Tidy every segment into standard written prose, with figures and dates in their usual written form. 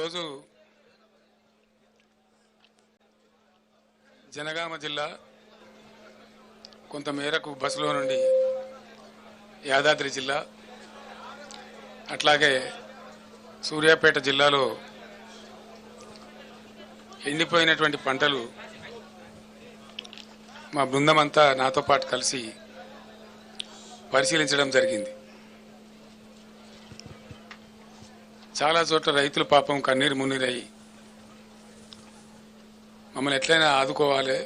రోజు జనగామ జిల్లా కొంత మేరకు బస్సులో నుండి యాదాద్రి జిల్లా అట్లాగే సూర్యాపేట జిల్లాలో ఎండిపోయినటువంటి పంటలు మా బృందం అంతా నాతో పాటు కలిసి పరిశీలించడం జరిగింది. చాలా చోట్ల రైతులు పాపం కన్నీరు మున్నీరై మమ్మల్ని ఎట్లయినా ఆదుకోవాలి,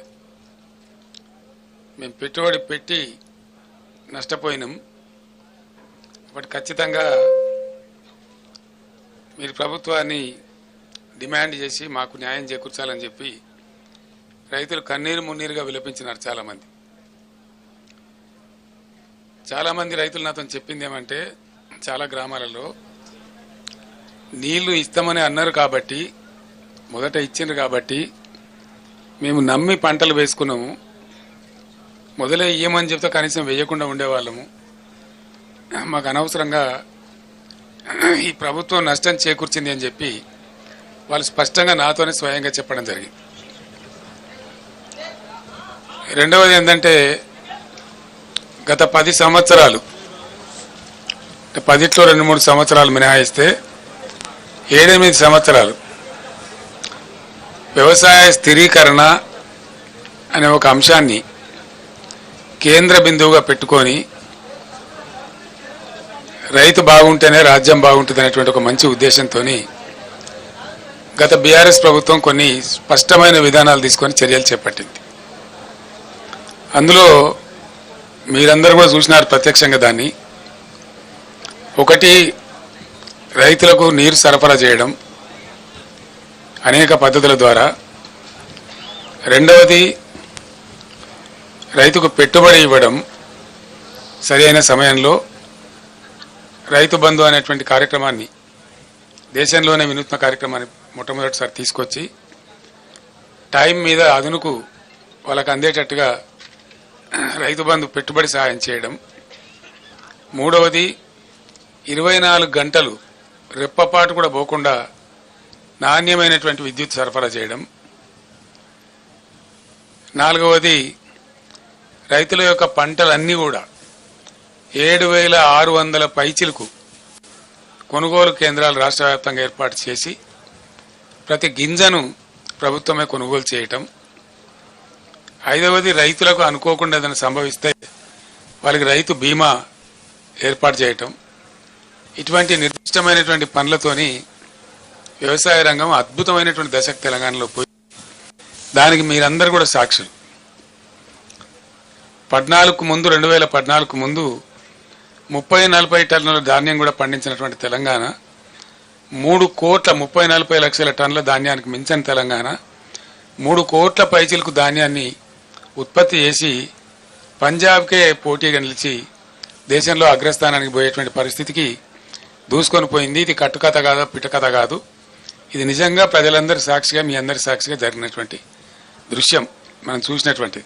మేము పెట్టుబడి పెట్టి నష్టపోయినాం, బట్ ఖచ్చితంగా మీరు ప్రభుత్వాన్ని డిమాండ్ చేసి మాకు న్యాయం చేకూర్చాలని చెప్పి రైతులు కన్నీరు మున్నీరుగా విలపించినారు. చాలామంది రైతులు నాతో చెప్పింది ఏమంటే, చాలా గ్రామాలలో నీళ్లు ఇస్తామని అన్నారు కాబట్టి, మొదట ఇచ్చిండ్రు కాబట్టి మేము నమ్మి పంటలు వేసుకున్నాము, మొదలే ఇయ్యమని చెప్తే కనీసం వేయకుండా ఉండేవాళ్ళము, మాకు అనవసరంగా ఈ ప్రభుత్వం నష్టం చేకూర్చింది అని చెప్పి వాళ్ళు స్పష్టంగా నాతోనే స్వయంగా చెప్పడం జరిగింది. రెండవది ఏంటంటే, గత 10 సంవత్సరాలు 10లో 2-3 సంవత్సరాలు మినహాయిస్తే 7-8 సంవత్సరాలు వ్యవసాయ స్థిరీకరణ అనే ఒక అంశాన్ని కేంద్ర బిందువుగా పెట్టుకొని రైతు బాగుంటేనే రాజ్యం బాగుంటుంది అనేటువంటి ఒక మంచి ఉద్దేశంతో గత బీఆర్ఎస్ ప్రభుత్వం కొన్ని స్పష్టమైన విధానాలు తీసుకొని చర్యలు చేపట్టింది. అందులో మీరందరూ కూడా చూసినారు ప్రత్యక్షంగా. దాన్ని ఒకటి, రైతులకు నీరు సరఫరా చేయడం అనేక పద్ధతుల ద్వారా. రెండవది, రైతుకు పెట్టుబడి ఇవ్వడం సరైన సమయంలో. రైతు బంధు అనేటువంటి కార్యక్రమాన్ని, దేశంలోనే వినూత్న కార్యక్రమాన్ని మొట్టమొదటిసారి తీసుకొచ్చి టైం మీద అదునుకు వాళ్ళకు అందేటట్టుగా రైతు బంధు పెట్టుబడి సహాయం చేయడం. మూడవది, 24 గంటలు రెప్పపాటు కూడా పోకుండా నాణ్యమైనటువంటి విద్యుత్ సరఫరా చేయడం. నాలుగవది, రైతుల యొక్క పంటలన్నీ కూడా 7,600 పైచిలకు కొనుగోలు కేంద్రాలు రాష్ట్ర వ్యాప్తంగా ఏర్పాటు చేసి ప్రతి గింజను ప్రభుత్వమే కొనుగోలు చేయటం. ఐదవది, రైతులకు అనుకోకుండా ఏదైనా సంభవిస్తే వాళ్ళకి రైతు బీమా ఏర్పాటు చేయటం. ఇటువంటి నిర్దిష్టమైనటువంటి పనులతోని వ్యవసాయ రంగం అద్భుతమైనటువంటి దశకు తెలంగాణలో పోయి, దానికి మీరందరూ కూడా సాక్షులు. 2014 ముందు 30-40 టన్నుల ధాన్యం కూడా పండించినటువంటి తెలంగాణ, 3,40 లక్షల టన్నుల ధాన్యానికి మించిన తెలంగాణ 3 కోట్ల పైచిలకు ధాన్యాన్ని ఉత్పత్తి చేసి పంజాబ్కే పోటీగా నిలిచి దేశంలో అగ్రస్థానానికి పోయేటువంటి పరిస్థితికి దూసుకొని పోయింది. ఇది కట్టుకథ కాదు, పిట్టకథ కాదు. ఇది నిజంగా ప్రజలందరి సాక్షిగా, మీ అందరి సాక్షిగా జరిగినటువంటి దృశ్యం, మనం చూసినటువంటిది.